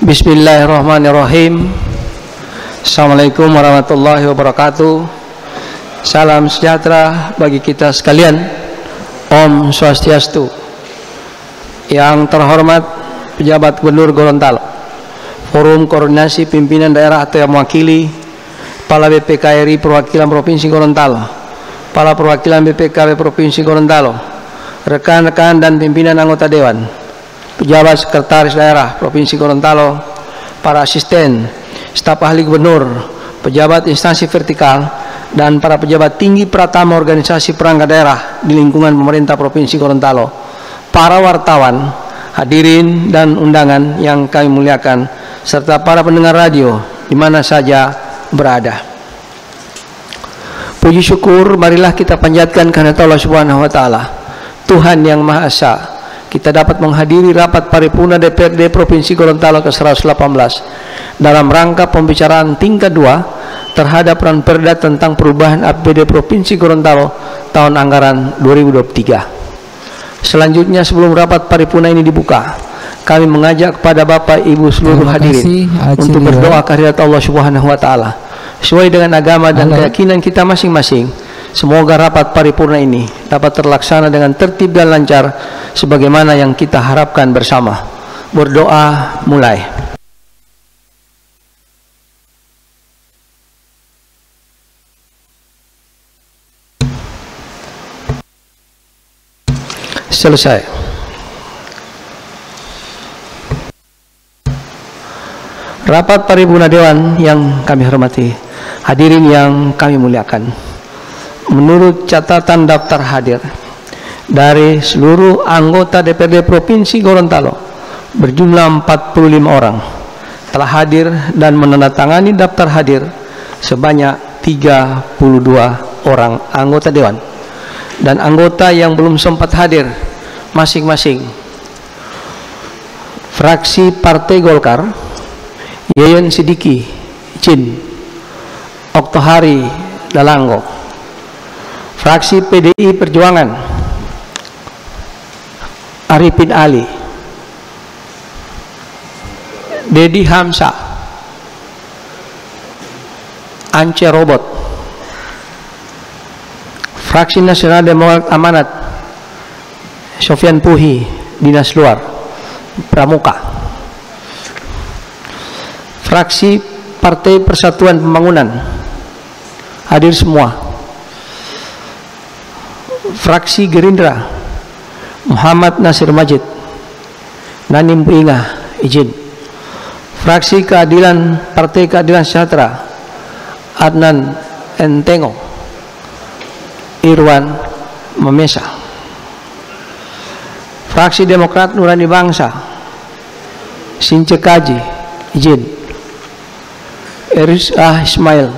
Bismillahirrahmanirrahim. Assalamualaikum warahmatullahi wabarakatuh. Salam sejahtera bagi kita sekalian. Om Swastiastu. Yang terhormat pejabat Gubernur Gorontalo, Forum Koordinasi Pimpinan Daerah atau yang mewakili, Kepala BPKRI Perwakilan Provinsi Gorontalo, Kepala Perwakilan BPKB Provinsi Gorontalo, rekan-rekan dan pimpinan anggota Dewan, pejabat sekretaris daerah Provinsi Gorontalo, para asisten, staf ahli gubernur, pejabat instansi vertikal, dan para pejabat tinggi pratama organisasi perangkat daerah di lingkungan pemerintah Provinsi Gorontalo, para wartawan, hadirin dan undangan yang kami muliakan, serta para pendengar radio di mana saja berada. Puji syukur marilah kita panjatkan kehadirat Allah Subhanahu wa taala, Tuhan yang Maha Esa. Kita dapat menghadiri rapat paripurna DPRD Provinsi Gorontalo ke-118 dalam rangka pembicaraan tingkat 2 terhadap Ranperda tentang perubahan APBD Provinsi Gorontalo tahun anggaran 2023. Selanjutnya, sebelum rapat paripurna ini dibuka, kami mengajak kepada Bapak Ibu seluruh hadirin untuk berdoa kehadirat Allah Subhanahu wa taala sesuai dengan agama dan keyakinan kita masing-masing. Semoga rapat paripurna ini dapat terlaksana dengan tertib dan lancar sebagaimana yang kita harapkan bersama. Berdoa mulai. Selesai. Rapat paripurna Dewan yang kami hormati, hadirin yang kami muliakan. Menurut catatan daftar hadir dari seluruh anggota DPRD Provinsi Gorontalo berjumlah 45 orang telah hadir dan menandatangani daftar hadir sebanyak 32 orang anggota Dewan, dan anggota yang belum sempat hadir masing-masing fraksi Partai Golkar: Yeyen Sidiki Jin, Oktohari Dalango. Fraksi PDI Perjuangan: Arifin Ali, Dedi Hamsa, Ance Robot. Fraksi Nasional Demokrat Amanat: Sofyan Puhi, Dinas Luar, Pramuka. Fraksi Partai Persatuan Pembangunan hadir semua. Fraksi Gerindra: Muhammad Nasir Majid, Nanim Inga izin. Fraksi Keadilan Partai Keadilan Sejahtera: Adnan Entengo, Irwan Memesa. Fraksi Demokrat Nurani Bangsa: Since Kaji izin. Eris Ismail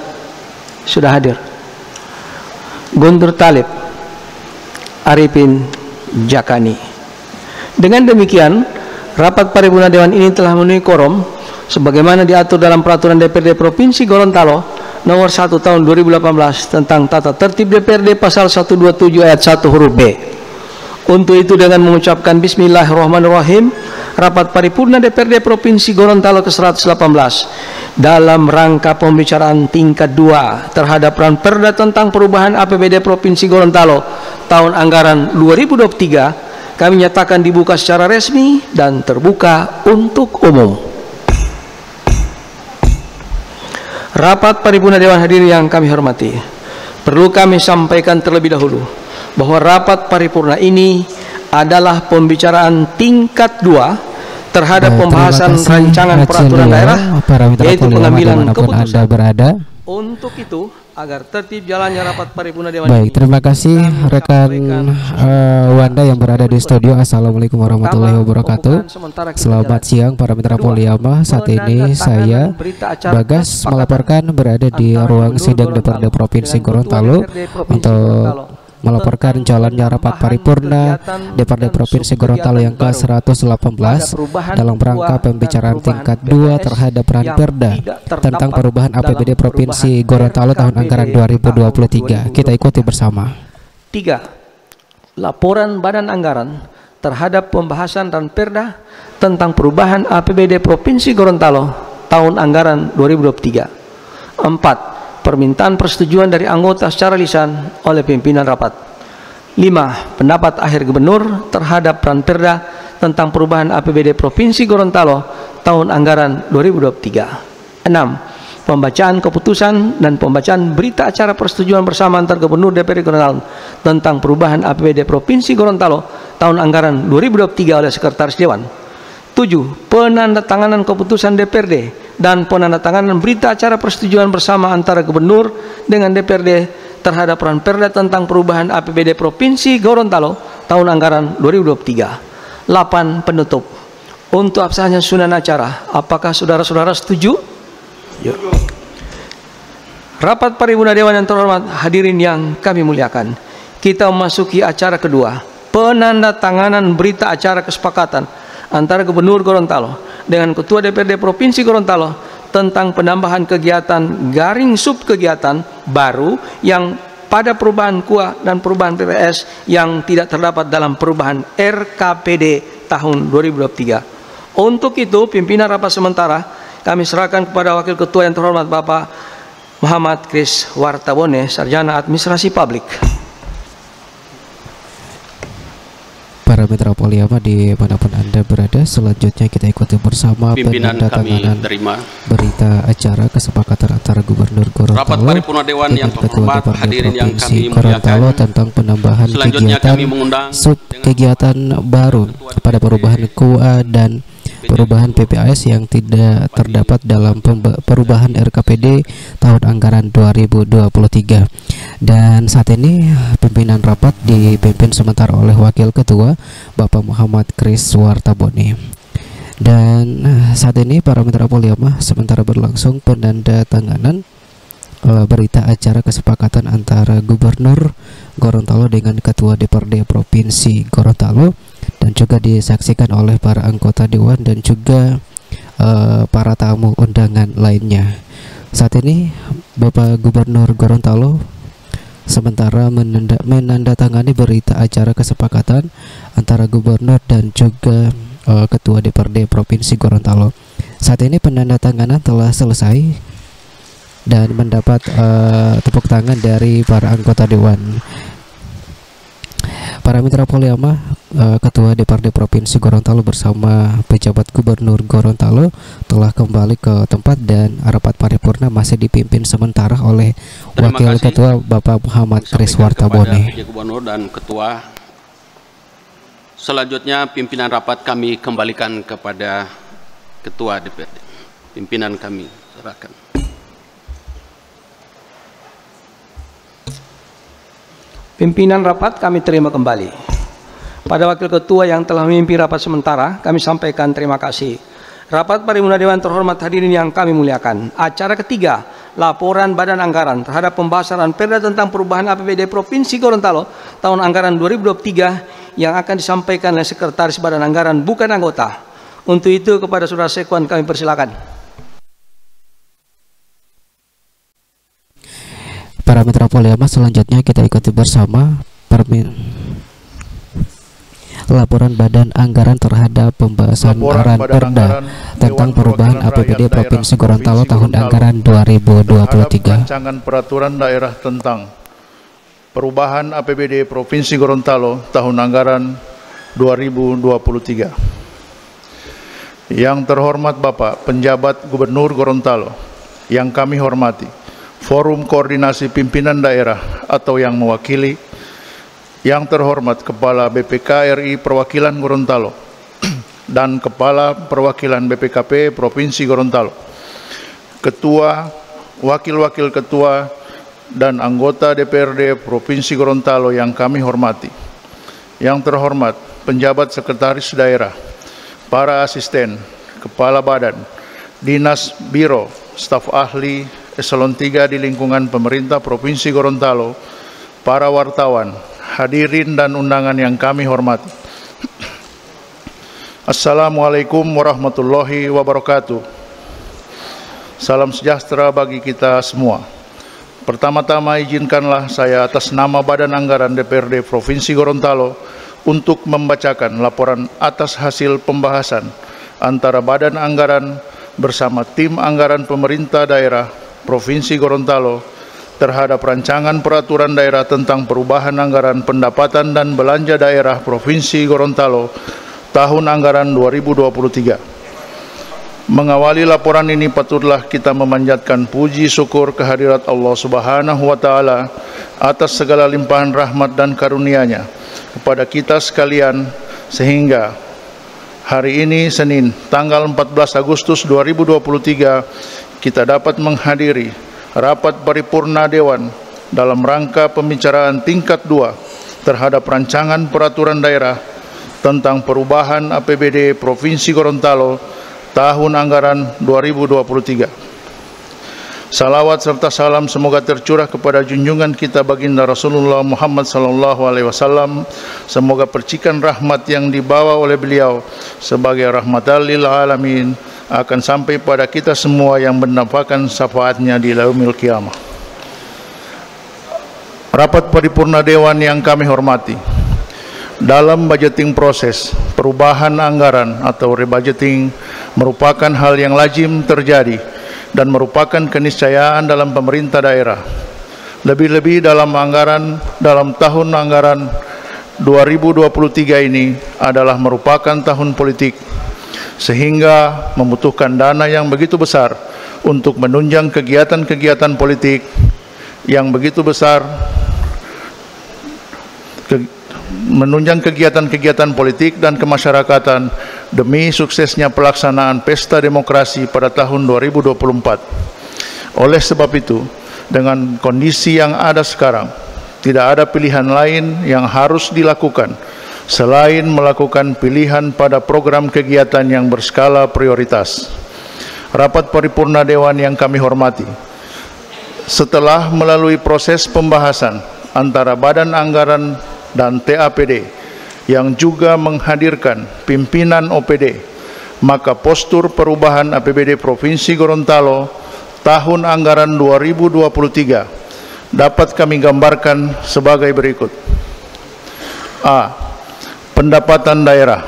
sudah hadir. Guntur Talib, Arifin Jakani. Dengan demikian, rapat paripurna Dewan ini telah memenuhi quorum sebagaimana diatur dalam Peraturan DPRD Provinsi Gorontalo Nomor 1 Tahun 2018 tentang Tata Tertib DPRD Pasal 127 Ayat 1 huruf B. Untuk itu, dengan mengucapkan Bismillahirrahmanirrahim, rapat paripurna DPRD Provinsi Gorontalo ke-118 dalam rangka pembicaraan tingkat 2 terhadap Ranperda tentang perubahan APBD Provinsi Gorontalo tahun anggaran 2023 kami nyatakan dibuka secara resmi dan terbuka untuk umum. Rapat paripurna Dewan hadirin yang kami hormati, perlu kami sampaikan terlebih dahulu bahwa rapat paripurna ini adalah pembicaraan tingkat 2 terhadap pembahasan rancangan peraturan daerah, yaitu pengambilan keputusan. Untuk itu, agar tertib jalannya rapat paripurna Dewan. Baik, terima kasih rekan Wanda yang berada di studio. Assalamualaikum warahmatullahi wabarakatuh. Selamat siang para mitra Poliama. Saat ini saya Bagas melaporkan berada di ruang sidang DPRD Provinsi Gorontalo untuk melaporkan jalannya rapat paripurna DPRD Provinsi Gorontalo yang ke-118 dalam rangka pembicaraan tingkat 2 terhadap Ranperda tentang perubahan APBD Provinsi Gorontalo tahun anggaran 2023. Kita ikuti bersama. 3. Laporan Badan Anggaran terhadap pembahasan Ranperda tentang perubahan APBD Provinsi Gorontalo tahun anggaran 2023. 4. Permintaan persetujuan dari anggota secara lisan oleh pimpinan rapat. 5. Pendapat akhir gubernur terhadap Ranperda tentang perubahan APBD Provinsi Gorontalo tahun anggaran 2023. 6. Pembacaan keputusan dan pembacaan berita acara persetujuan bersama antar Gubernur DPRD Gorontalo tentang perubahan APBD Provinsi Gorontalo tahun anggaran 2023 oleh Sekretaris Dewan. 7. Penandatanganan keputusan DPRD dan penandatanganan berita acara persetujuan bersama antara Gubernur dengan DPRD terhadap Ranperda tentang perubahan APBD Provinsi Gorontalo tahun anggaran 2023. 8. Penutup. Untuk absahnya susunan acara, apakah saudara-saudara setuju? Yuk. Rapat Paripurna Dewan yang terhormat, hadirin yang kami muliakan, kita memasuki acara kedua, penandatanganan berita acara kesepakatan antara Gubernur Gorontalo dengan Ketua DPRD Provinsi Gorontalo tentang penambahan kegiatan garing sub kegiatan baru yang pada perubahan KUA dan perubahan PPS yang tidak terdapat dalam perubahan RKPD tahun 2023. Untuk itu, pimpinan rapat sementara kami serahkan kepada Wakil Ketua yang terhormat Bapak Muhammad Kris Wartabone, Sarjana Administrasi Publik. Para mitra Poliama dimanapun Anda berada, selanjutnya kita ikuti bersama penandatanganan berita acara kesepakatan antara Gubernur Gorontalo Rapat Paripurna Dewan yang terhormat, hadirin yang kami Gorontalo muliakan, tentang penambahan kegiatan sub kegiatan baru pada perubahan KUA dan perubahan PPAS yang tidak terdapat dalam perubahan RKPD tahun anggaran 2023. Dan saat ini pimpinan rapat dipimpin sementara oleh Wakil Ketua Bapak Muhammad Kris Wartabone. Dan saat ini para mitra Poliama sementara berlangsung penandatanganan berita acara kesepakatan antara Gubernur Gorontalo dengan Ketua DPRD Provinsi Gorontalo dan juga disaksikan oleh para anggota dewan dan juga para tamu undangan lainnya. Saat ini Bapak Gubernur Gorontalo sementara menandatangani berita acara kesepakatan antara Gubernur dan juga Ketua DPRD Provinsi Gorontalo. Saat ini penandatanganan telah selesai dan mendapat tepuk tangan dari para anggota dewan. Para mitra Poliama, Ketua DPRD Provinsi Gorontalo bersama pejabat Gubernur Gorontalo telah kembali ke tempat dan rapat paripurna masih dipimpin sementara oleh Wakil Ketua Bapak Muhammad Kris Wartabone. Gubernur dan Ketua. Selanjutnya pimpinan rapat kami kembalikan kepada Ketua DPRD. Pimpinan kami serahkan. Pimpinan rapat kami terima kembali. Pada Wakil Ketua yang telah memimpin rapat sementara, kami sampaikan terima kasih. Rapat Paripurna Dewan terhormat, hadirin yang kami muliakan. Acara ketiga, laporan Badan Anggaran terhadap pembahasan Ranperda tentang perubahan APBD Provinsi Gorontalo tahun anggaran 2023 yang akan disampaikan oleh Sekretaris Badan Anggaran bukan anggota. Untuk itu kepada Saudara Sekwan kami persilakan. Para mitra Poliama, selanjutnya kita ikuti bersama laporan Badan Anggaran terhadap pembahasan Ranperda tentang perubahan APBD Provinsi Gorontalo tahun anggaran 2023. Rancangan peraturan daerah tentang perubahan APBD Provinsi Gorontalo tahun anggaran 2023. Yang terhormat Bapak Penjabat Gubernur Gorontalo, yang kami hormati Forum Koordinasi Pimpinan Daerah atau yang mewakili, yang terhormat Kepala BPK RI Perwakilan Gorontalo dan Kepala Perwakilan BPKP Provinsi Gorontalo, Ketua, Wakil-Wakil Ketua, dan anggota DPRD Provinsi Gorontalo yang kami hormati, yang terhormat Penjabat Sekretaris Daerah, para asisten, Kepala Badan, Dinas Biro, staf ahli, Eselon 3 di lingkungan pemerintah Provinsi Gorontalo, para wartawan, hadirin dan undangan yang kami hormati. Assalamualaikum warahmatullahi wabarakatuh. Salam sejahtera bagi kita semua. Pertama-tama izinkanlah saya atas nama Badan Anggaran DPRD Provinsi Gorontalo untuk membacakan laporan atas hasil pembahasan antara Badan Anggaran bersama tim anggaran pemerintah daerah Provinsi Gorontalo terhadap rancangan peraturan daerah tentang perubahan anggaran pendapatan dan belanja daerah Provinsi Gorontalo tahun anggaran 2023. Mengawali laporan ini patutlah kita memanjatkan puji syukur kehadirat Allah Subhanahu wa Ta'ala atas segala limpahan rahmat dan karunia-Nya kepada kita sekalian, sehingga hari ini Senin tanggal 14 Agustus 2023 kita dapat menghadiri rapat paripurna Dewan dalam rangka pembicaraan tingkat 2 terhadap rancangan peraturan daerah tentang perubahan APBD Provinsi Gorontalo tahun anggaran 2023. Salawat serta salam semoga tercurah kepada junjungan kita baginda Rasulullah Muhammad SAW. Semoga percikan rahmat yang dibawa oleh beliau sebagai rahmatan lil alamin akan sampai pada kita semua yang mendapatkan syafaatnya di yaumil qiyamah. Rapat paripurna Dewan yang kami hormati, dalam budgeting proses perubahan anggaran atau rebudgeting merupakan hal yang lazim terjadi dan merupakan keniscayaan dalam pemerintah daerah. Lebih-lebih dalam tahun anggaran 2023 ini adalah merupakan tahun politik, sehingga membutuhkan dana yang begitu besar untuk menunjang kegiatan-kegiatan politik yang begitu besar, menunjang kegiatan-kegiatan politik dan kemasyarakatan demi suksesnya pelaksanaan pesta demokrasi pada tahun 2024. Oleh sebab itu, dengan kondisi yang ada sekarang, tidak ada pilihan lain yang harus dilakukan selain melakukan pilihan pada program kegiatan yang berskala prioritas. Rapat paripurna Dewan yang kami hormati, setelah melalui proses pembahasan antara Badan Anggaran dan TAPD yang juga menghadirkan pimpinan OPD, maka postur perubahan APBD Provinsi Gorontalo tahun anggaran 2023 dapat kami gambarkan sebagai berikut. A. Pendapatan daerah.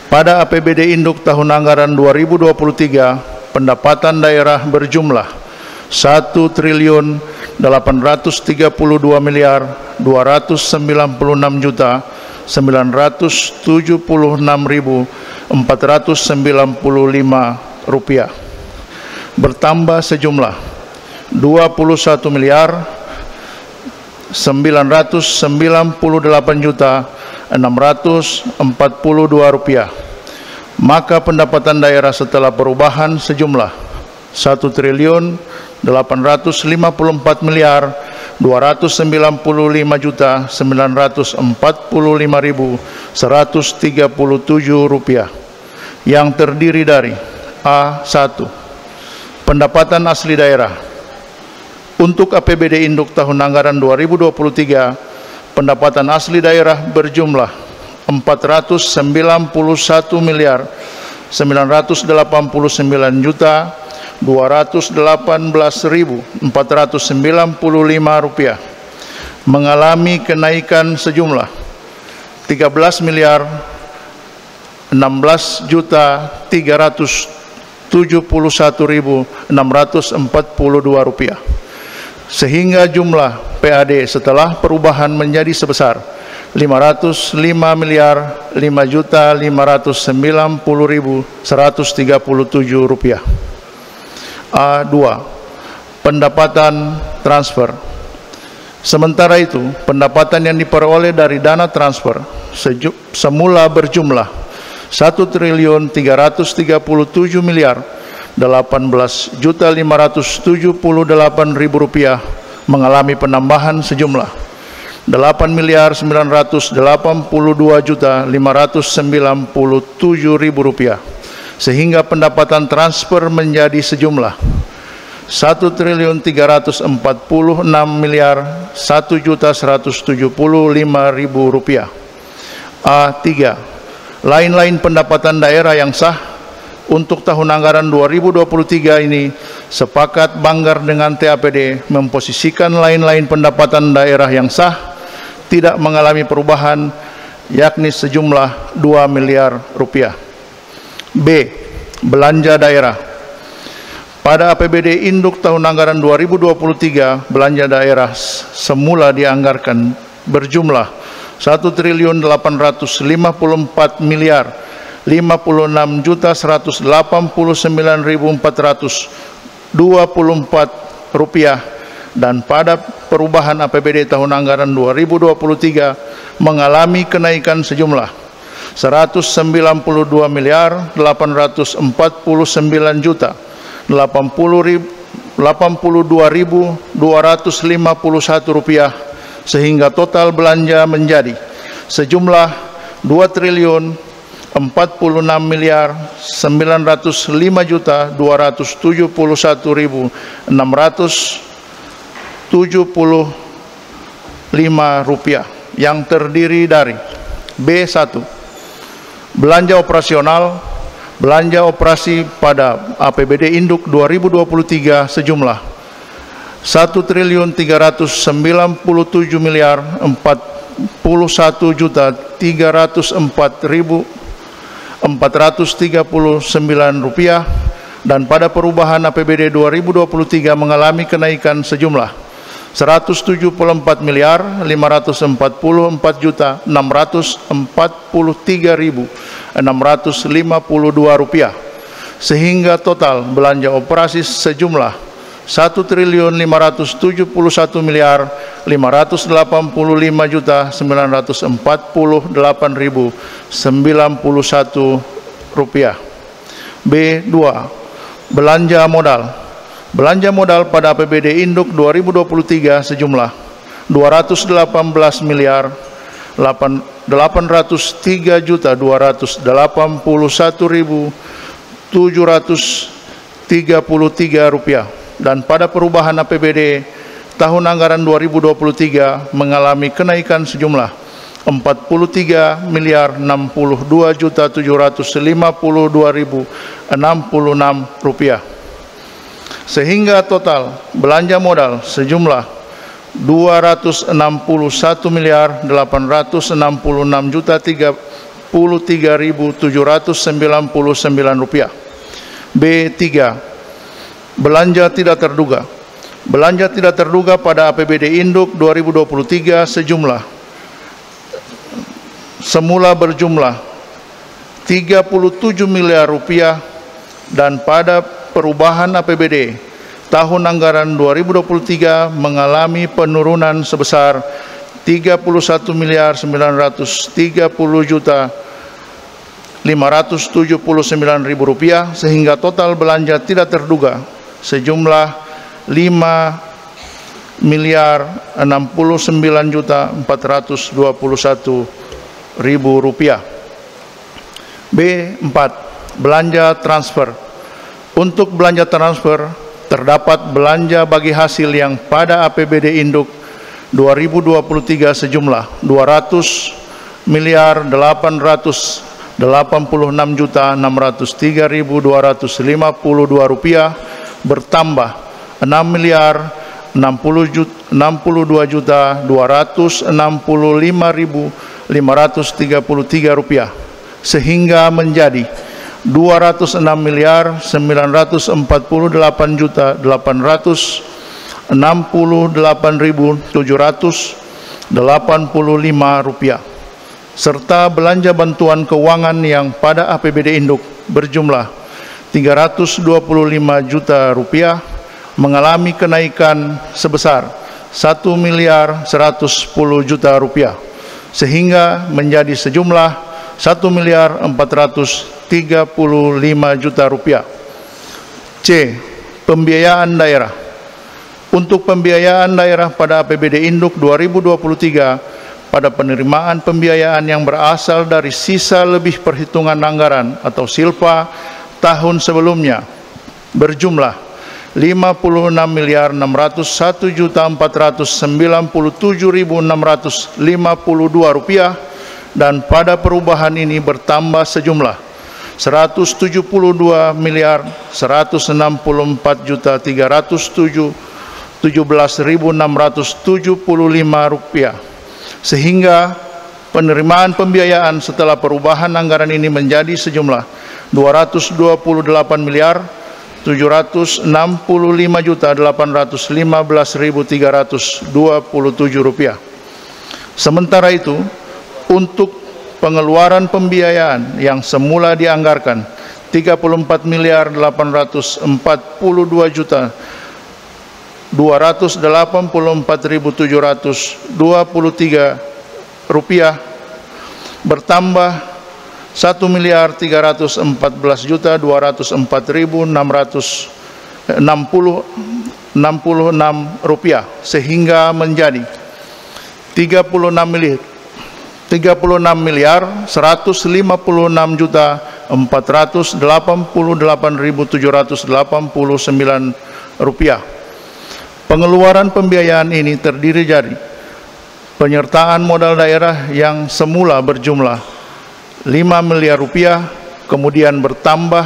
Pada APBD Induk tahun anggaran 2023, pendapatan daerah berjumlah 1.832.296.495 rupiah, bertambah sejumlah 21.998.642 rupiah. Maka pendapatan daerah setelah perubahan sejumlah 1.855.945.137 rupiah, yang terdiri dari A1. Pendapatan asli daerah. Untuk APBD Induk tahun anggaran 2023, pendapatan asli daerah berjumlah 419.218.495 rupiah, mengalami kenaikan sejumlah 13.016.371.642 rupiah, sehingga jumlah PAD setelah perubahan menjadi sebesar 505.550.137 rupiah. A2. Pendapatan transfer. Sementara itu, pendapatan yang diperoleh dari dana transfer semula berjumlah 1.387.018.578.000 rupiah, mengalami penambahan sejumlah 8.982.597.000 rupiah, sehingga pendapatan transfer menjadi sejumlah 1.346.1.175.000 rupiah. A3. Lain-lain pendapatan daerah yang sah untuk tahun anggaran 2023 ini sepakat banggar dengan TAPD memposisikan lain-lain pendapatan daerah yang sah tidak mengalami perubahan yakni sejumlah 2 miliar rupiah. B. Belanja daerah. Pada APBD Induk tahun anggaran 2023, belanja daerah semula dianggarkan berjumlah 1.856.189.424 rupiah, dan pada perubahan APBD tahun anggaran 2023 mengalami kenaikan sejumlah 199.889.251 rupiah, sehingga total belanja menjadi sejumlah 2.049.905.675 rupiah, yang terdiri dari B1. Belanja operasional. Belanja operasi pada APBD Induk 2023 sejumlah 1.391.304.439 rupiah, dan pada perubahan APBD 2023 mengalami kenaikan sejumlah 174.544.643.652 rupiah, sehingga total belanja operasi sejumlah 1.575.948.091 rupiah. B2. Belanja modal. Belanja modal pada APBD Induk 2023 sejumlah 218.881.733 rupiah, dan pada perubahan APBD tahun anggaran 2023 mengalami kenaikan sejumlah 43.062.752.066 rupiah, sehingga total belanja modal sejumlah 261.866.033.799 rupiah. B3. Belanja tidak terduga. Belanja tidak terduga pada APBD Induk 2023 sejumlah semula berjumlah 37 miliar rupiah, dan pada perubahan APBD tahun anggaran 2023 mengalami penurunan sebesar 31.930.579.000 rupiah, sehingga total belanja tidak terduga sejumlah 5.069.421.000 rupiah. B4. Belanja transfer. Untuk belanja transfer, terdapat belanja bagi hasil yang pada APBD Induk 2023 sejumlah 200.886.603.252 rupiah, bertambah 6.062.265.533 rupiah, sehingga menjadi 206.948.885 rupiah, serta belanja bantuan keuangan yang pada APBD Induk berjumlah 325 juta rupiah mengalami kenaikan sebesar 1.110 juta rupiah, sehingga menjadi sejumlah 1.435 juta rupiah. C. Pembiayaan daerah. Untuk pembiayaan daerah pada APBD Induk 2023, pada penerimaan pembiayaan yang berasal dari sisa lebih perhitungan anggaran atau silpa tahun sebelumnya berjumlah 56.497.652 rupiah, dan pada perubahan ini bertambah sejumlah 172.164.317.675 rupiah, sehingga penerimaan pembiayaan setelah perubahan anggaran ini menjadi sejumlah 228 miliar 765.815.327 rupiah. Sementara itu, untuk pengeluaran pembiayaan yang semula dianggarkan 34 miliar 842.284.723 rupiah bertambah 1 miliar 314.204.666 rupiah sehingga menjadi 36 miliar 154.488.789 rupiah. Pengeluaran pembiayaan ini terdiri dari penyertaan modal daerah yang semula berjumlah 5 miliar rupiah, kemudian bertambah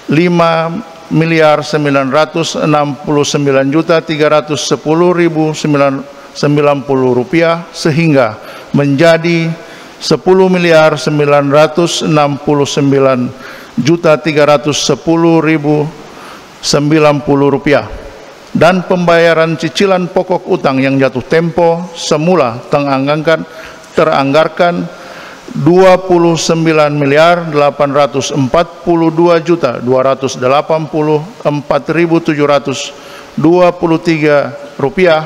5.769.310.990 rupiah sehingga menjadi 10.999.310.090 rupiah. Dan pembayaran cicilan pokok utang yang jatuh tempo semula teranggarkan 29.284.723 rupiah.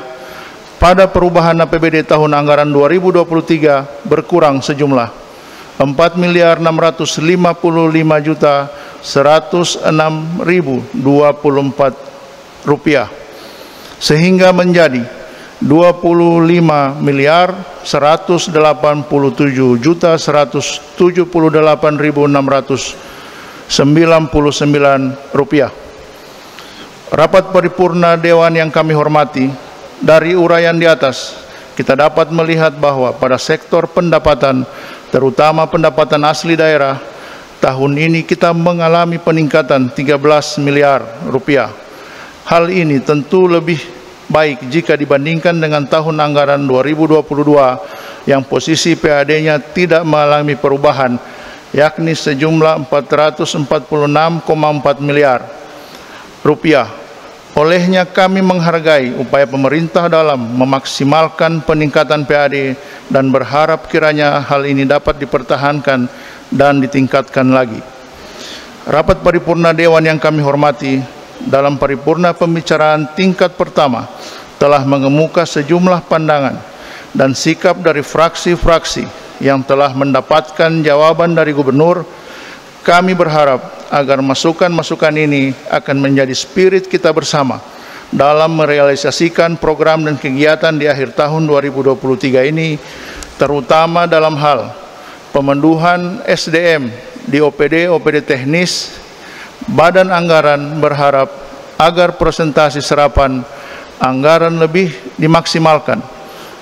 Pada perubahan APBD tahun anggaran 2023 berkurang sejumlah 4.655.106.024 rupiah sehingga menjadi 25.178.699 rupiah. Rapat paripurna Dewan yang kami hormati, dari uraian di atas kita dapat melihat bahwa pada sektor pendapatan, terutama pendapatan asli daerah, tahun ini kita mengalami peningkatan 13 miliar rupiah. Hal ini tentu lebih baik jika dibandingkan dengan tahun anggaran 2022 yang posisi PAD-nya tidak mengalami perubahan, yakni sejumlah 446,4 miliar rupiah. Olehnya kami menghargai upaya pemerintah dalam memaksimalkan peningkatan PAD dan berharap kiranya hal ini dapat dipertahankan dan ditingkatkan lagi. Rapat paripurna Dewan yang kami hormati, dalam paripurna pembicaraan tingkat pertama telah mengemuka sejumlah pandangan dan sikap dari fraksi-fraksi yang telah mendapatkan jawaban dari Gubernur. Kami berharap agar masukan-masukan ini akan menjadi spirit kita bersama dalam merealisasikan program dan kegiatan di akhir tahun 2023 ini, terutama dalam hal pemenuhan SDM di OPD teknis. Badan Anggaran berharap agar presentasi serapan anggaran lebih dimaksimalkan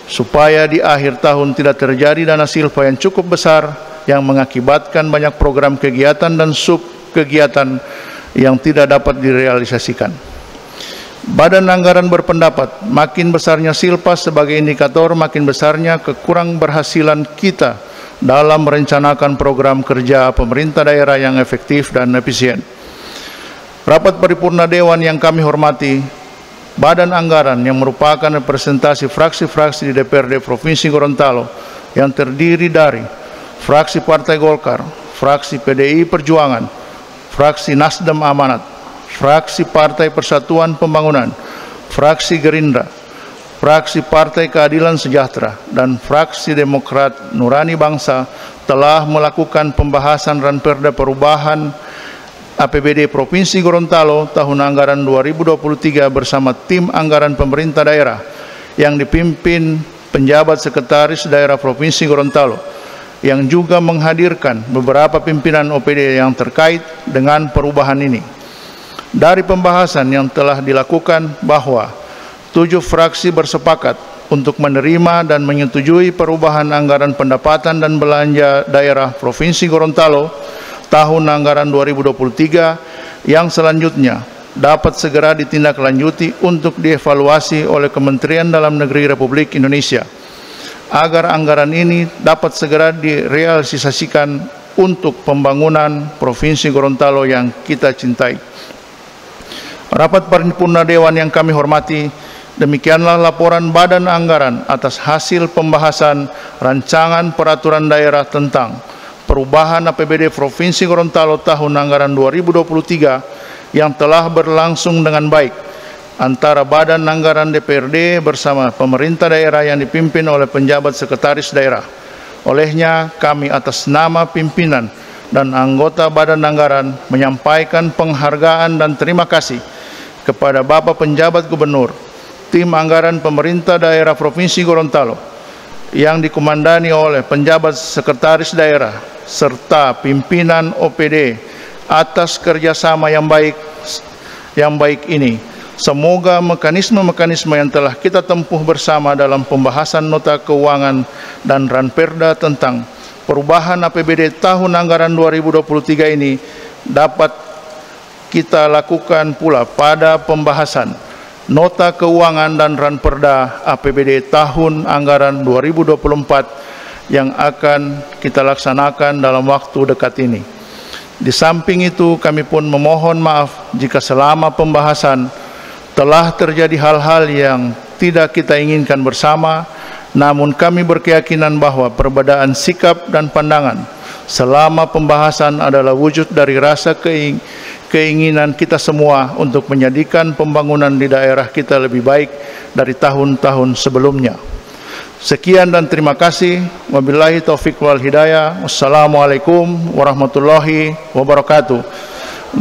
supaya di akhir tahun tidak terjadi dana silpa yang cukup besar yang mengakibatkan banyak program kegiatan dan sub kegiatan yang tidak dapat direalisasikan. Badan Anggaran berpendapat makin besarnya silpa sebagai indikator makin besarnya kekurang berhasilan kita dalam merencanakan program kerja pemerintah daerah yang efektif dan efisien. Rapat paripurna Dewan yang kami hormati, Badan Anggaran yang merupakan representasi fraksi-fraksi di DPRD Provinsi Gorontalo yang terdiri dari fraksi Partai Golkar, fraksi PDI Perjuangan, fraksi Nasdem Amanat, fraksi Partai Persatuan Pembangunan, fraksi Gerindra, fraksi Partai Keadilan Sejahtera, dan fraksi Demokrat Nurani Bangsa telah melakukan pembahasan ranperda perubahan APBD Provinsi Gorontalo tahun anggaran 2023 bersama tim anggaran pemerintah daerah yang dipimpin penjabat sekretaris daerah Provinsi Gorontalo yang juga menghadirkan beberapa pimpinan OPD yang terkait dengan perubahan ini. Dari pembahasan yang telah dilakukan bahwa 7 fraksi bersepakat untuk menerima dan menyetujui perubahan anggaran pendapatan dan belanja daerah Provinsi Gorontalo tahun anggaran 2023 yang selanjutnya dapat segera ditindaklanjuti untuk dievaluasi oleh Kementerian Dalam Negeri Republik Indonesia. agar anggaran ini dapat segera direalisasikan untuk pembangunan Provinsi Gorontalo yang kita cintai. Rapat Paripurna Dewan yang kami hormati, demikianlah laporan Badan Anggaran atas hasil pembahasan rancangan peraturan daerah tentang perubahan APBD Provinsi Gorontalo tahun anggaran 2023 yang telah berlangsung dengan baik antara Badan Anggaran DPRD bersama pemerintah daerah yang dipimpin oleh penjabat sekretaris daerah. Olehnya, kami atas nama pimpinan dan anggota Badan Anggaran menyampaikan penghargaan dan terima kasih kepada Bapak Penjabat Gubernur, tim anggaran pemerintah daerah Provinsi Gorontalo yang dikomandani oleh penjabat sekretaris daerah serta pimpinan OPD atas kerjasama yang baik ini. Semoga mekanisme-mekanisme yang telah kita tempuh bersama dalam pembahasan nota keuangan dan ranperda tentang perubahan APBD tahun anggaran 2023 ini dapat kita lakukan pula pada pembahasan nota keuangan dan ranperda APBD tahun anggaran 2024 yang akan kita laksanakan dalam waktu dekat ini. Di samping itu, kami pun memohon maaf jika selama pembahasan telah terjadi hal-hal yang tidak kita inginkan bersama, namun kami berkeyakinan bahwa perbedaan sikap dan pandangan selama pembahasan adalah wujud dari rasa keinginan kita semua untuk menjadikan pembangunan di daerah kita lebih baik dari tahun-tahun sebelumnya. Sekian dan terima kasih. Wabillahi taufiq wal hidayah. Wassalamualaikum warahmatullahi wabarakatuh.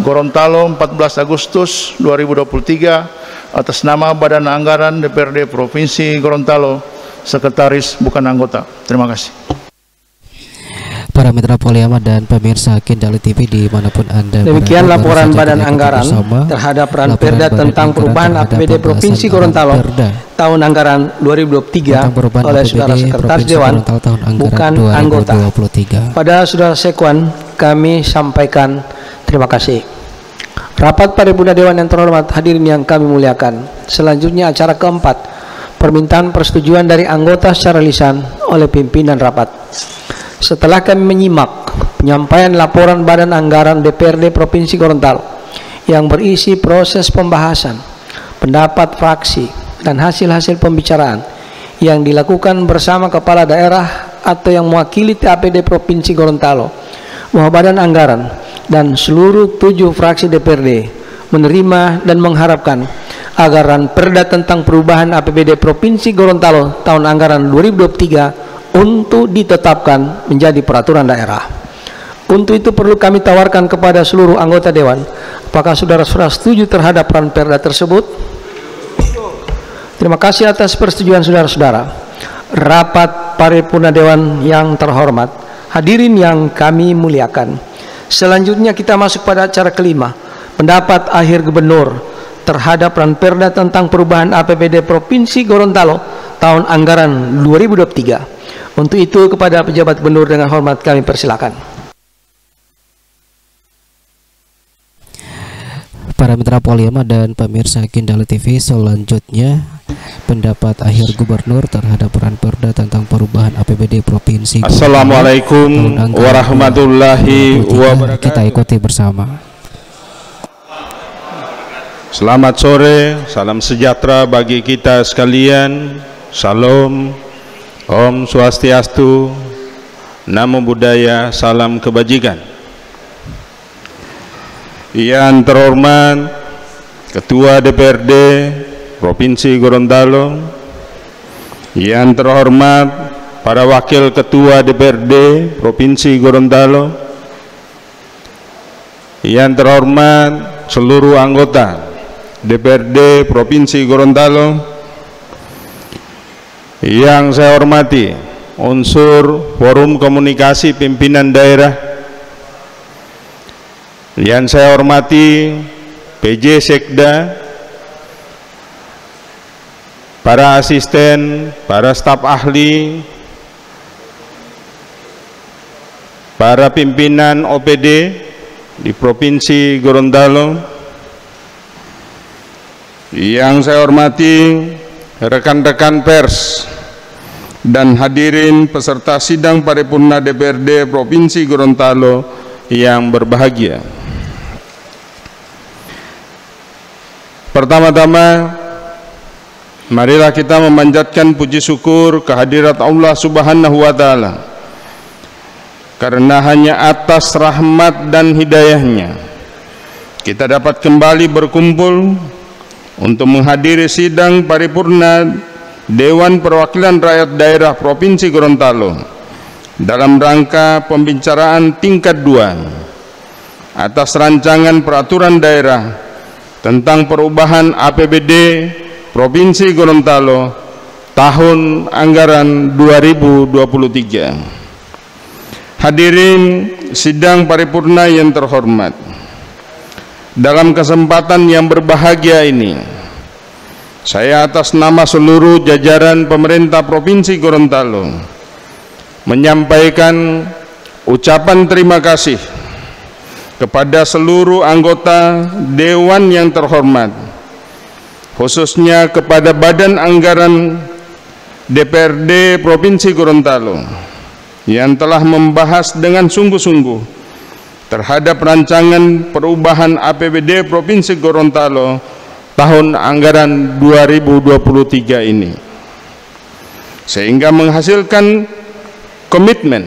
Gorontalo, 14 Agustus 2023, atas nama Badan Anggaran DPRD Provinsi Gorontalo, Sekretaris bukan anggota. Terima kasih. Para mitra Poliama dan pemirsa Kindali TV dimanapun Anda demikian berada, laporan Badan Anggaran terhadap ranperda tentang perubahan APBD Provinsi Gorontalo tahun anggaran 2023 oleh Saudara Sekretaris Dewan bukan anggota. Pada Saudara Sekwan, kami sampaikan terima kasih. Rapat Paripurna Dewan yang terhormat, hadirin yang kami muliakan. Selanjutnya acara keempat, permintaan persetujuan dari anggota secara lisan oleh pimpinan rapat. Setelah kami menyimak penyampaian laporan Badan Anggaran DPRD Provinsi Gorontalo yang berisi proses pembahasan, pendapat fraksi, dan hasil-hasil pembicaraan yang dilakukan bersama kepala daerah atau yang mewakili TAPD Provinsi Gorontalo, bahwa Badan Anggaran dan seluruh 7 fraksi DPRD menerima dan mengharapkan agar ranperda tentang perubahan APBD Provinsi Gorontalo tahun anggaran 2023 untuk ditetapkan menjadi peraturan daerah. Untuk itu perlu kami tawarkan kepada seluruh anggota Dewan, apakah saudara-saudara setuju terhadap ranperda tersebut? Terima kasih atas persetujuan saudara-saudara. Rapat Paripurna Dewan yang terhormat, hadirin yang kami muliakan. Selanjutnya kita masuk pada acara kelima, pendapat akhir Gubernur terhadap ranperda tentang perubahan APBD Provinsi Gorontalo tahun anggaran 2023. Untuk itu kepada pejabat Gubernur dengan hormat kami persilakan. Para mitra Poliama dan pemirsa Kindali TV, selanjutnya pendapat akhir Gubernur terhadap ranperda tentang perubahan APBD Provinsi Gorontalo. Assalamualaikum warahmatullahi wabarakatuh. Kita ikuti bersama. Selamat sore, salam sejahtera bagi kita sekalian. Salam, Om Swastiastu, Namo Buddhaya, salam kebajikan. Yang terhormat Ketua DPRD Provinsi Gorontalo, yang terhormat para Wakil Ketua DPRD Provinsi Gorontalo, yang terhormat seluruh anggota DPRD Provinsi Gorontalo, yang saya hormati unsur Forum Komunikasi Pimpinan Daerah, yang saya hormati PJ Sekda, para asisten, para staf ahli, para pimpinan OPD di Provinsi Gorontalo, yang saya hormati rekan-rekan pers dan hadirin peserta sidang paripurna DPRD Provinsi Gorontalo yang berbahagia. Pertama-tama, marilah kita memanjatkan puji syukur kehadirat Allah Subhanahu wa Ta'ala, karena hanya atas rahmat dan hidayahnya kita dapat kembali berkumpul untuk menghadiri sidang paripurna Dewan Perwakilan Rakyat Daerah Provinsi Gorontalo dalam rangka pembicaraan tingkat 2 atas rancangan peraturan daerah tentang perubahan APBD Provinsi Gorontalo tahun anggaran 2023. Hadirin sidang paripurna yang terhormat, dalam kesempatan yang berbahagia ini, saya atas nama seluruh jajaran pemerintah Provinsi Gorontalo menyampaikan ucapan terima kasih kepada seluruh anggota Dewan yang terhormat, khususnya kepada Badan Anggaran DPRD Provinsi Gorontalo yang telah membahas dengan sungguh-sungguh terhadap rancangan perubahan APBD Provinsi Gorontalo tahun anggaran 2023 ini, sehingga menghasilkan komitmen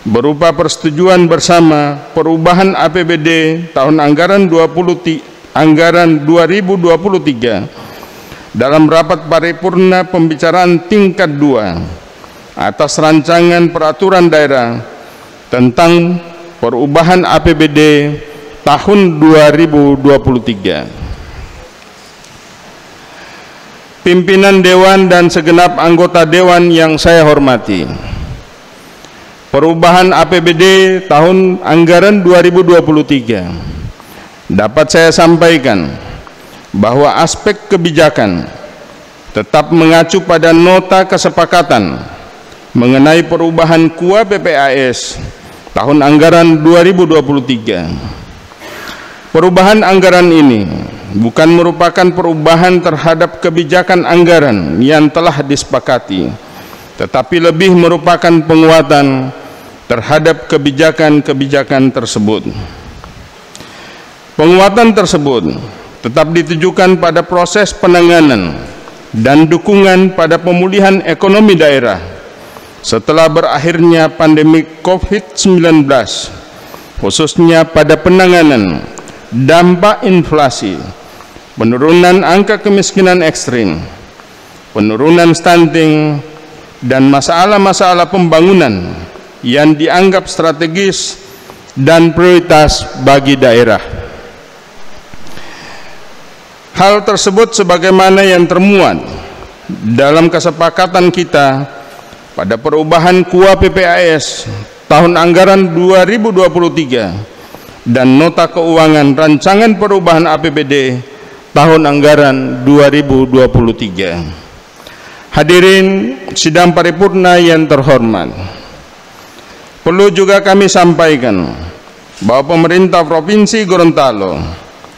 berupa persetujuan bersama perubahan APBD tahun anggaran 2023 dalam rapat paripurna pembicaraan tingkat 2 atas rancangan peraturan daerah tentang perubahan APBD tahun 2023. Pimpinan Dewan dan segenap anggota Dewan yang saya hormati, perubahan APBD tahun anggaran 2023 dapat saya sampaikan bahwa aspek kebijakan tetap mengacu pada nota kesepakatan mengenai perubahan KUA PPAS tahun anggaran 2023. Perubahan anggaran ini bukan merupakan perubahan terhadap kebijakan anggaran yang telah disepakati, tetapi lebih merupakan penguatan terhadap kebijakan-kebijakan tersebut. Penguatan tersebut tetap ditujukan pada proses penanganan dan dukungan pada pemulihan ekonomi daerah setelah berakhirnya pandemi COVID-19, khususnya pada penanganan dampak inflasi, penurunan angka kemiskinan ekstrim, penurunan stunting, dan masalah-masalah pembangunan yang dianggap strategis dan prioritas bagi daerah. Hal tersebut sebagaimana yang termuat dalam kesepakatan kita pada perubahan KUA PPAS tahun anggaran 2023 dan nota keuangan rancangan perubahan APBD tahun anggaran 2023. Hadirin sidang paripurna yang terhormat, perlu juga kami sampaikan bahwa pemerintah Provinsi Gorontalo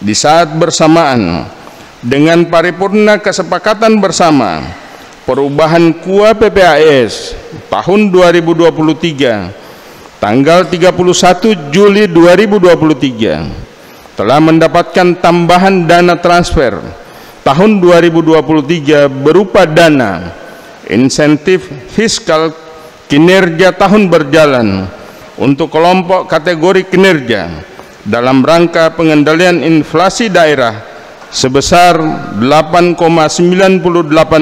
di saat bersamaan dengan paripurna kesepakatan bersama perubahan KUA PPAS tahun 2023 tanggal 31 Juli 2023 telah mendapatkan tambahan dana transfer tahun 2023 berupa dana insentif fiskal kinerja tahun berjalan untuk kelompok kategori kinerja dalam rangka pengendalian inflasi daerah sebesar 8,98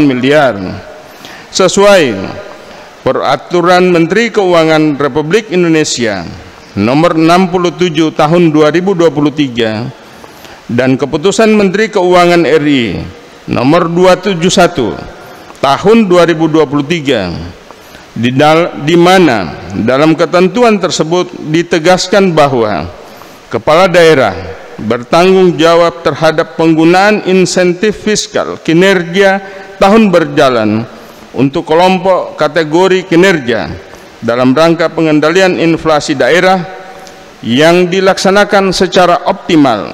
miliar sesuai Peraturan Menteri Keuangan Republik Indonesia Nomor 67 Tahun 2023 dan Keputusan Menteri Keuangan RI Nomor 271 Tahun 2023 di mana dalam ketentuan tersebut ditegaskan bahwa kepala daerah bertanggung jawab terhadap penggunaan insentif fiskal kinerja tahun berjalan untuk kelompok kategori kinerja dalam rangka pengendalian inflasi daerah yang dilaksanakan secara optimal.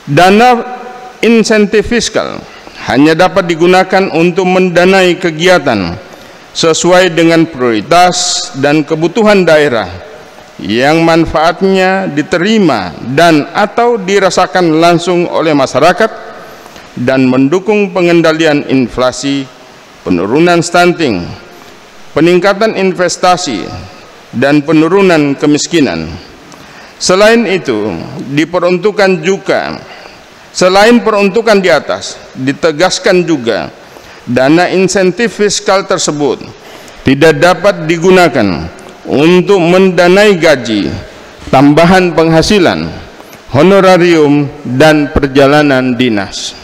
Dana insentif fiskal hanya dapat digunakan untuk mendanai kegiatan sesuai dengan prioritas dan kebutuhan daerah yang manfaatnya diterima dan atau dirasakan langsung oleh masyarakat dan mendukung pengendalian inflasi, penurunan stunting, peningkatan investasi, dan penurunan kemiskinan. Selain itu, diperuntukkan juga, selain peruntukan di atas, ditegaskan juga dana insentif fiskal tersebut tidak dapat digunakan untuk mendanai gaji, tambahan penghasilan, honorarium, dan perjalanan dinas.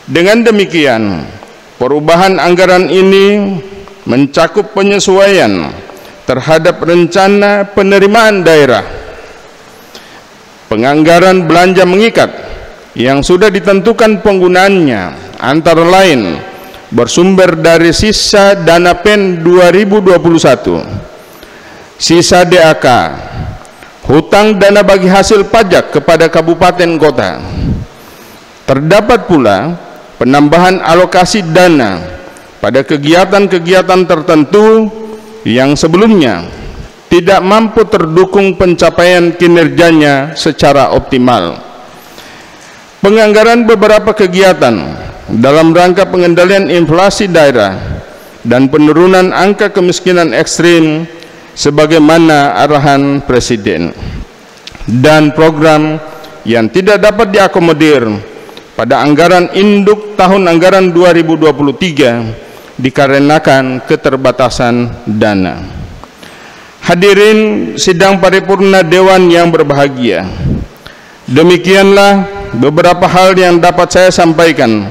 Dengan demikian, perubahan anggaran ini mencakup penyesuaian terhadap rencana penerimaan daerah, penganggaran belanja mengikat yang sudah ditentukan penggunaannya antara lain bersumber dari sisa dana PEN 2021, sisa DAK, hutang dana bagi hasil pajak kepada kabupaten kota. Terdapat pula penambahan alokasi dana pada kegiatan-kegiatan tertentu yang sebelumnya tidak mampu terdukung pencapaian kinerjanya secara optimal. Penganggaran beberapa kegiatan dalam rangka pengendalian inflasi daerah dan penurunan angka kemiskinan ekstrim sebagaimana arahan Presiden, dan program yang tidak dapat diakomodir pada anggaran induk tahun anggaran 2023 dikarenakan keterbatasan dana. Hadirin sidang paripurna Dewan yang berbahagia, demikianlah beberapa hal yang dapat saya sampaikan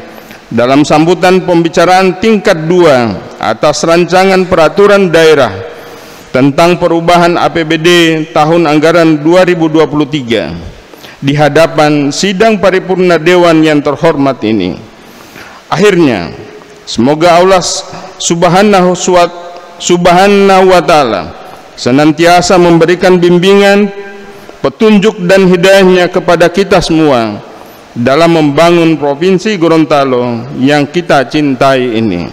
dalam sambutan pembicaraan tingkat 2 atas rancangan peraturan daerah tentang perubahan APBD tahun anggaran 2023 di hadapan sidang paripurna Dewan yang terhormat ini. Akhirnya, semoga Allah Subhanahu wa Ta'ala senantiasa memberikan bimbingan, petunjuk dan hidayahnya kepada kita semua dalam membangun Provinsi Gorontalo yang kita cintai ini.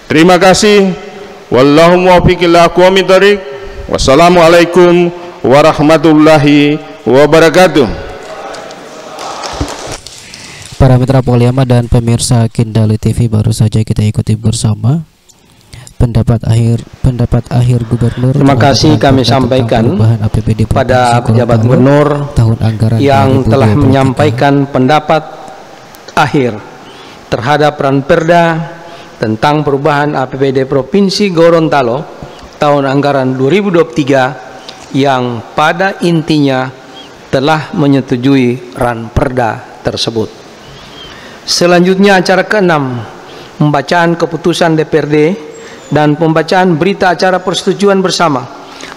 Terima kasih. Wallahu muwaffiq ila aqwamit thoriq. Wassalamualaikum warahmatullahi wabarakatuh. Para mitra Poliama dan pemirsa Kindali TV, baru saja kita ikuti bersama pendapat akhir Gubernur. Terima kasih kami sampaikan pada pejabat gubernur tahun anggaran yang telah menyampaikan pendapat akhir terhadap Ranperda tentang perubahan APBD Provinsi Gorontalo tahun anggaran 2023 yang pada intinya telah menyetujui Ranperda tersebut. Selanjutnya acara ke-6, pembacaan keputusan DPRD dan pembacaan berita acara persetujuan bersama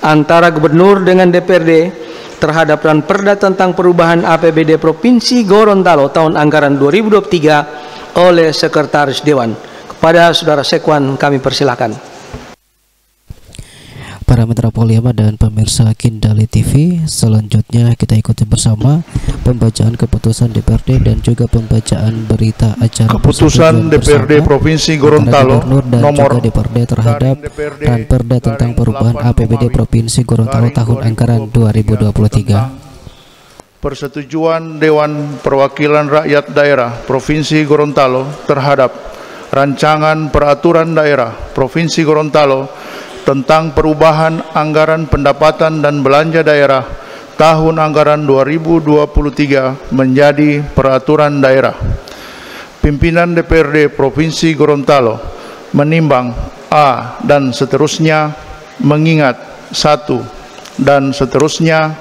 antara Gubernur dengan DPRD terhadap Ranperda tentang perubahan APBD Provinsi Gorontalo tahun anggaran 2023 oleh Sekretaris Dewan. Kepada Saudara Sekwan kami persilahkan. Para mitra Poliama dan pemirsa Kindali TV, selanjutnya kita ikuti bersama pembacaan keputusan DPRD dan juga pembacaan berita acara keputusan DPRD Provinsi Gorontalo nomor DPRD terhadap Ranperda tentang perubahan APBD Provinsi Gorontalo tahun anggaran 2023. Persetujuan Dewan Perwakilan Rakyat Daerah Provinsi Gorontalo terhadap rancangan peraturan daerah Provinsi Gorontalo tentang perubahan anggaran pendapatan dan belanja daerah tahun anggaran 2023 menjadi peraturan daerah. Pimpinan DPRD Provinsi Gorontalo menimbang A dan seterusnya, mengingat 1 dan seterusnya,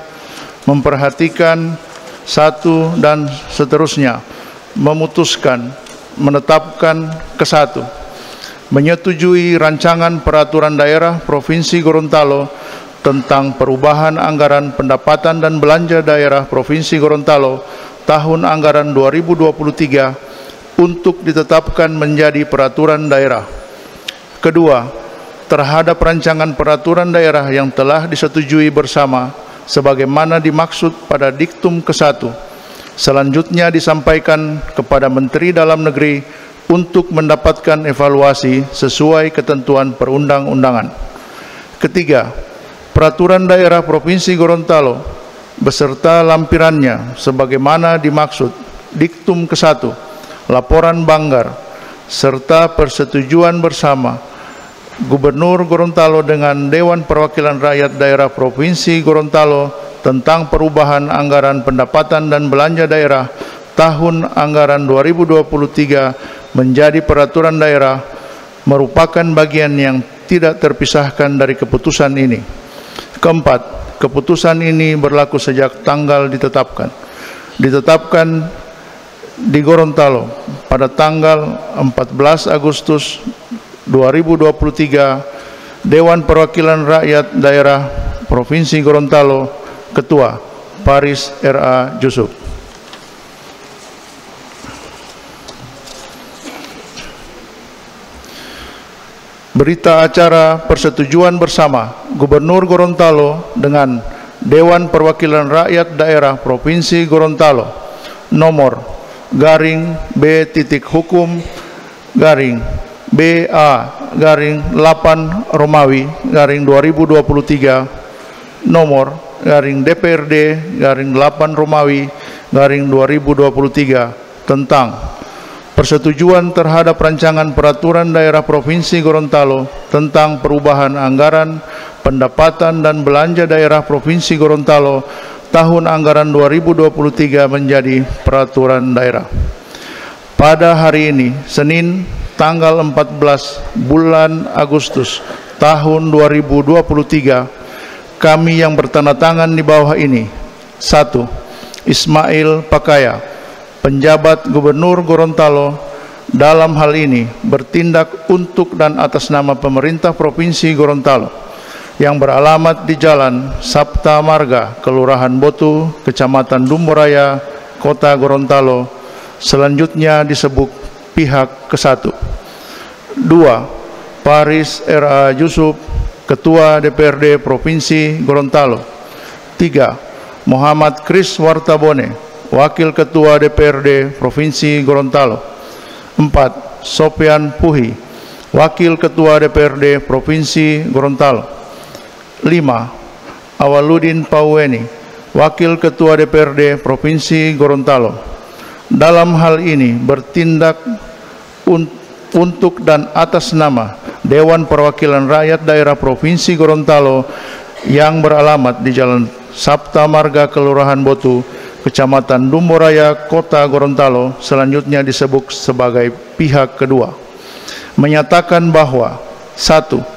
memperhatikan 1 dan seterusnya, memutuskan, menetapkan ke-1, menyetujui rancangan peraturan daerah Provinsi Gorontalo tentang perubahan anggaran pendapatan dan belanja daerah Provinsi Gorontalo tahun anggaran 2023 untuk ditetapkan menjadi peraturan daerah. Kedua, terhadap rancangan peraturan daerah yang telah disetujui bersama sebagaimana dimaksud pada diktum ke-1 Selanjutnya disampaikan kepada Menteri Dalam Negeri untuk mendapatkan evaluasi sesuai ketentuan perundang-undangan. Ketiga, Peraturan Daerah Provinsi Gorontalo beserta lampirannya sebagaimana dimaksud Diktum ke-1, Laporan Banggar, serta persetujuan bersama Gubernur Gorontalo dengan Dewan Perwakilan Rakyat Daerah Provinsi Gorontalo tentang perubahan anggaran pendapatan dan belanja daerah tahun anggaran 2023 menjadi peraturan daerah merupakan bagian yang tidak terpisahkan dari keputusan ini. Keempat, keputusan ini berlaku sejak tanggal ditetapkan di Gorontalo pada tanggal 14 Agustus 2023. Dewan Perwakilan Rakyat Daerah Provinsi Gorontalo, Ketua Paris R.A. Jusuf. Berita acara persetujuan bersama Gubernur Gorontalo dengan Dewan Perwakilan Rakyat Daerah Provinsi Gorontalo nomor garing B titik hukum garing BA/8 Romawi garing 2023 nomor garing DPRD garing 8 Romawi garing 2023 tentang persetujuan terhadap rancangan peraturan daerah Provinsi Gorontalo tentang perubahan anggaran pendapatan dan belanja daerah Provinsi Gorontalo tahun anggaran 2023 menjadi peraturan daerah. Pada hari ini, Senin, tanggal 14 bulan Agustus tahun 2023, kami yang bertanda tangan di bawah ini: 1. Ismail Pakaya, penjabat Gubernur Gorontalo, dalam hal ini bertindak untuk dan atas nama pemerintah Provinsi Gorontalo yang beralamat di Jalan Sapta Marga, Kelurahan Botu, Kecamatan Dumboraya, Kota Gorontalo, selanjutnya disebut pihak ke-1. 2. Paris R.A. Jusuf, Ketua DPRD Provinsi Gorontalo. 3. Muhammad Kris Wartabone, Wakil Ketua DPRD Provinsi Gorontalo. 4. Sofian Puhi, Wakil Ketua DPRD Provinsi Gorontalo. 5. Awaludin Pauweni, Wakil Ketua DPRD Provinsi Gorontalo. Dalam hal ini bertindak untuk dan atas nama Dewan Perwakilan Rakyat Daerah Provinsi Gorontalo yang beralamat di Jalan Sapta Marga, Kelurahan Botu, Kecamatan Dumboraya, Kota Gorontalo, selanjutnya disebut sebagai pihak kedua, menyatakan bahwa 1.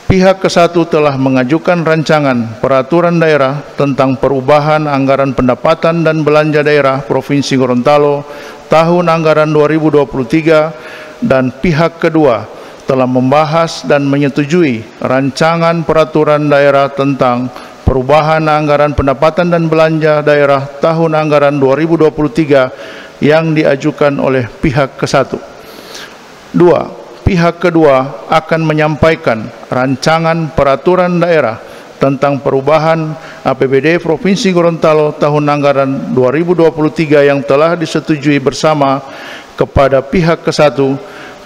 Pihak ke-1 telah mengajukan rancangan peraturan daerah tentang perubahan anggaran pendapatan dan belanja daerah Provinsi Gorontalo tahun anggaran 2023, dan pihak kedua telah membahas dan menyetujui rancangan peraturan daerah tentang perubahan anggaran pendapatan dan belanja daerah tahun anggaran 2023 yang diajukan oleh pihak ke-1. 2. Pihak kedua akan menyampaikan rancangan peraturan daerah tentang perubahan APBD Provinsi Gorontalo tahun anggaran 2023 yang telah disetujui bersama kepada pihak ke-1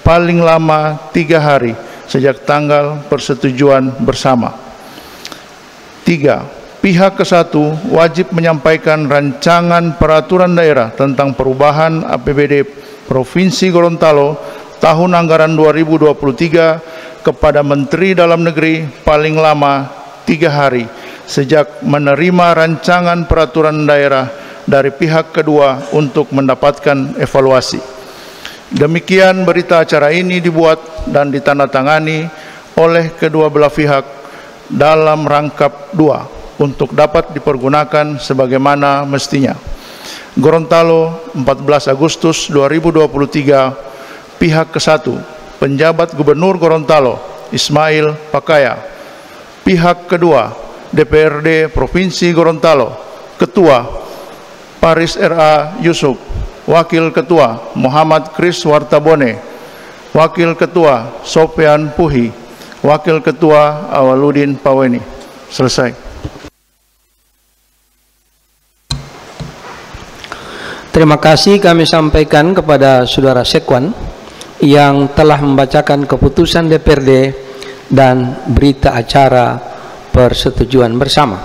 paling lama 3 hari sejak tanggal persetujuan bersama. 3. Pihak ke-1 wajib menyampaikan rancangan peraturan daerah tentang perubahan APBD Provinsi Gorontalo tahun anggaran 2023 kepada Menteri Dalam Negeri paling lama 3 hari sejak menerima rancangan peraturan daerah dari pihak kedua untuk mendapatkan evaluasi. Demikian berita acara ini dibuat dan ditandatangani oleh kedua belah pihak dalam rangkap 2 untuk dapat dipergunakan sebagaimana mestinya. Gorontalo, 14 Agustus 2023. Pihak ke-1, penjabat Gubernur Gorontalo Ismail Pakaya. Pihak kedua, DPRD Provinsi Gorontalo, Ketua Paris R.A. Jusuf, Wakil Ketua Muhammad Kris Wartabone, Wakil Ketua Sofian Puhi, Wakil Ketua Awaludin Pauweni. Selesai. Terima kasih kami sampaikan kepada Saudara Sekwan yang telah membacakan keputusan DPRD dan berita acara persetujuan bersama.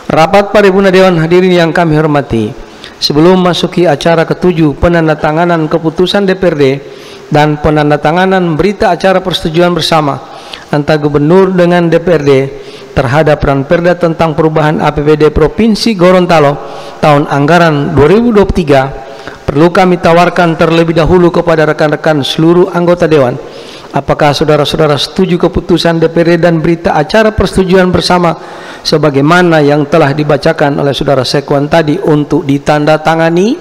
Rapat Paripurna Dewan hadirin yang kami hormati, sebelum masuki acara ke-7 penandatanganan keputusan DPRD dan penandatanganan berita acara persetujuan bersama antara Gubernur dengan DPRD terhadap Ranperda tentang perubahan APBD Provinsi Gorontalo tahun anggaran 2023, perlu kami tawarkan terlebih dahulu kepada rekan-rekan seluruh anggota Dewan, apakah saudara-saudara setuju keputusan DPRD dan berita acara persetujuan bersama sebagaimana yang telah dibacakan oleh Saudara Sekwan tadi untuk ditandatangani?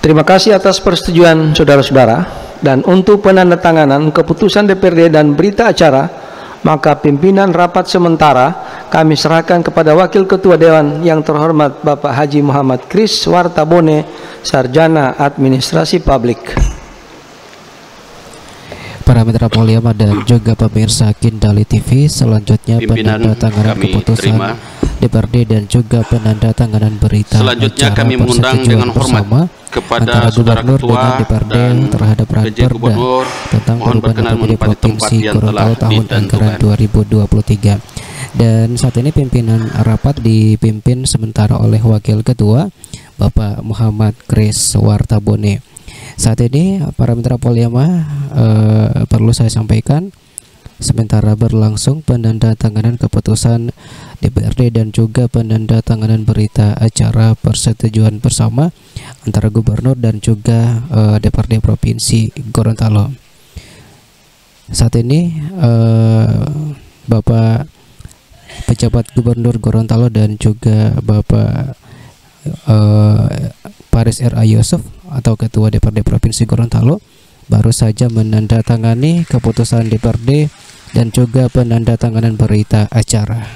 Terima kasih atas persetujuan saudara-saudara. Dan untuk penandatanganan keputusan DPRD dan berita acara, maka pimpinan rapat sementara kami serahkan kepada Wakil Ketua Dewan yang terhormat Bapak Haji Muhammad Kris Wartabone, Sarjana Administrasi Publik. Para mitra Poliama dan juga pemirsa Kindali TV, selanjutnya penandatanganan keputusan DPRD dan juga penandatanganan berita selanjutnya acara kami mengundang dengan hormat kepada Saudara Ketua dan terhadap PJ Gubernur tentang mohon berkenan menempati tempat yang telah tahun anggaran ditentukan. 2023. Dan saat ini pimpinan rapat dipimpin sementara oleh Wakil Ketua Bapak Muhammad Kris Wartabone. Saat ini para mitra Poliama, perlu saya sampaikan, sementara berlangsung penandatanganan keputusan DPRD dan juga penandatanganan berita acara persetujuan bersama antara Gubernur dan juga DPRD Provinsi Gorontalo. Saat ini Bapak Pejabat Gubernur Gorontalo dan juga Bapak Paris R.A. Yusuf atau Ketua DPRD Provinsi Gorontalo baru saja menandatangani keputusan DPRD dan juga penandatanganan berita acara,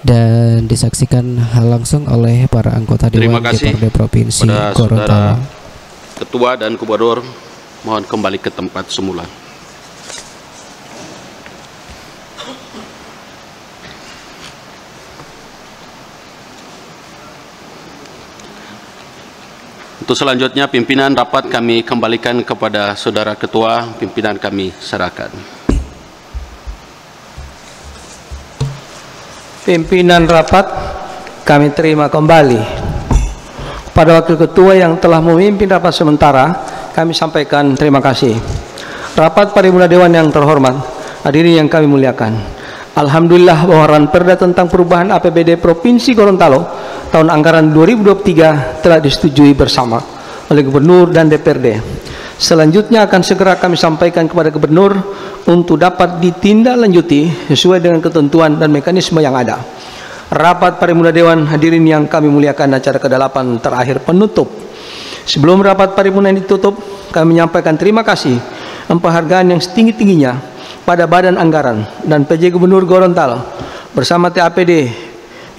dan disaksikan langsung oleh para anggota Dewan DPRD Provinsi Gorontalo. Ketua dan Gubernur mohon kembali ke tempat semula. Untuk selanjutnya pimpinan rapat kami kembalikan kepada Saudara Ketua, pimpinan kami serahkan. Pimpinan rapat kami terima kembali. Pada Wakil Ketua yang telah memimpin rapat sementara, kami sampaikan terima kasih. Rapat Paripurna Dewan yang terhormat, hadirin yang kami muliakan, alhamdulillah bahwa Ranperda tentang perubahan APBD Provinsi Gorontalo tahun anggaran 2023 telah disetujui bersama oleh Gubernur dan DPRD. Selanjutnya akan segera kami sampaikan kepada Gubernur untuk dapat ditindaklanjuti sesuai dengan ketentuan dan mekanisme yang ada. Rapat Paripurna Dewan hadirin yang kami muliakan, acara ke-8 terakhir penutup. Sebelum rapat paripurna ini ditutup, kami menyampaikan terima kasih dan penghargaan yang setinggi-tingginya pada Badan Anggaran dan PJ Gubernur Gorontalo bersama TAPD,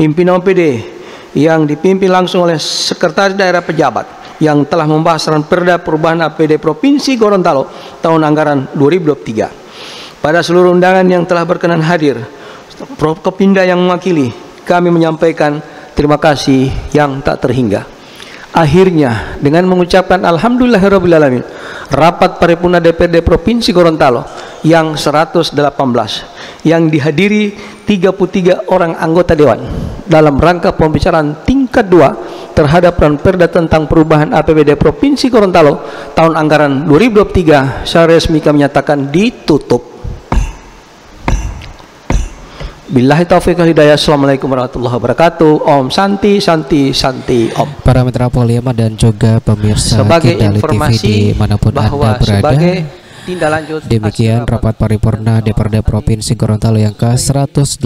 pimpinan OPD yang dipimpin langsung oleh Sekretaris Daerah Pejabat yang telah membahas Ranperda perubahan APBD Provinsi Gorontalo tahun anggaran 2023. Pada seluruh undangan yang telah berkenan hadir, Prof. Kopinda yang mewakili, kami menyampaikan terima kasih yang tak terhingga. Akhirnya dengan mengucapkan alhamdulillahirrabbilalamin, rapat paripurna DPRD Provinsi Gorontalo yang 118 yang dihadiri 33 orang anggota Dewan dalam rangka pembicaraan tingkat 2 terhadap Ranperda tentang perubahan APBD Provinsi Gorontalo tahun anggaran 2023 secara resmi kami nyatakan ditutup. Billahi taufiq wal hidayah. Assalamualaikum warahmatullahi wabarakatuh. Om Santi Santi Santi Om. Para mitra Poliama dan juga pemirsa sebagai Kindali informasi TV dimanapun bahwa Anda berada, sebagai tindak lanjut demikian rapat paripurna DPRD Provinsi Gorontalo yang ke-118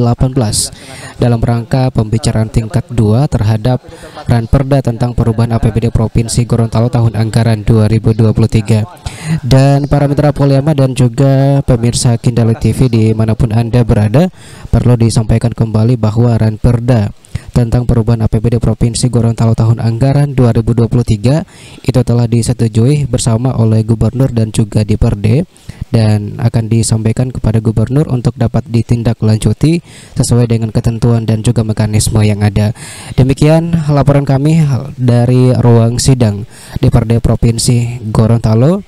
dalam rangka pembicaraan tingkat 2 terhadap Ranperda tentang perubahan APBD Provinsi Gorontalo tahun anggaran 2023. Dan para mitra Poliama dan juga pemirsa Kindali TV dimanapun Anda berada, perlu disampaikan kembali bahwa Ranperda tentang perubahan APBD Provinsi Gorontalo tahun anggaran 2023 itu telah disetujui bersama oleh Gubernur dan juga DPRD dan akan disampaikan kepada gubernur untuk dapat ditindaklanjuti sesuai dengan ketentuan dan juga mekanisme yang ada. Demikian laporan kami dari ruang sidang DPRD Provinsi Gorontalo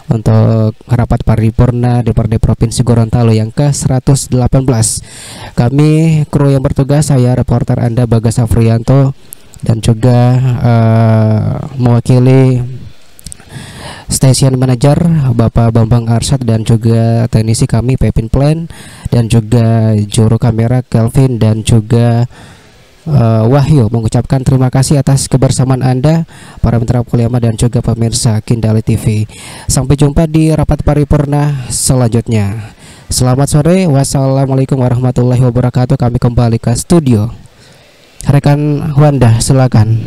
untuk rapat paripurna DPRD Provinsi Gorontalo yang ke-118. Kami kru yang bertugas, saya reporter Anda Bagas Afrianto, dan juga mewakili Station Manager Bapak Bambang Arsyad, dan juga teknisi kami Pepin Plan, dan juga juru kamera Kelvin, dan juga Wahyu, mengucapkan terima kasih atas kebersamaan Anda para mitra Poliama dan juga pemirsa Kindali TV. Sampai jumpa di rapat paripurna selanjutnya. Selamat sore, wassalamualaikum warahmatullahi wabarakatuh. Kami kembali ke studio. Rekan Wanda, silakan.